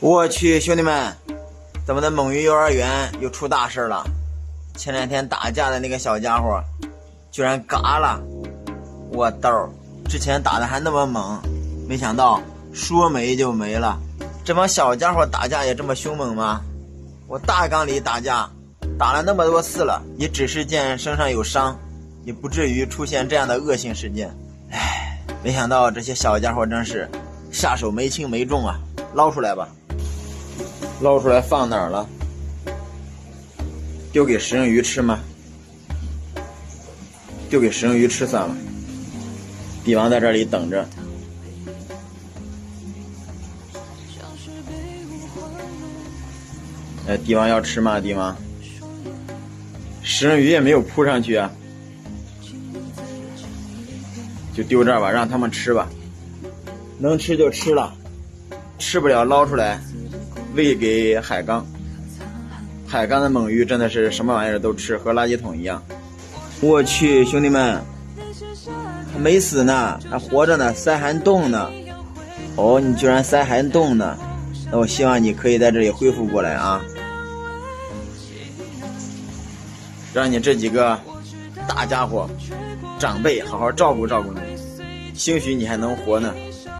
我去，兄弟们，咱们的猛鱼幼儿园又出大事了。前两天打架的那个小家伙居然嘎了，我豆儿，之前打的还那么猛，没想到说没就没了。这帮小家伙打架也这么凶猛吗？我大缸里打架打了那么多次了，也只是见身上有伤，也不至于出现这样的恶性事件。唉，没想到这些小家伙真是下手没轻没重啊！捞出来吧。捞出来放哪儿了？丢给食人鱼吃吗？丢给食人鱼吃算了。帝王在这里等着。帝王要吃吗？帝王，食人鱼也没有扑上去啊，就丢这儿吧，让他们吃吧，能吃就吃了，吃不了捞出来喂给海缸。海缸的猛鱼真的是什么玩意儿都吃，和垃圾桶一样。我去，兄弟们，还没死呢，还活着呢，鳃还动呢。哦，你居然鳃还动呢，那我希望你可以在这里恢复过来啊，让你这几个大家伙长辈好好照顾照顾你，兴许你还能活呢。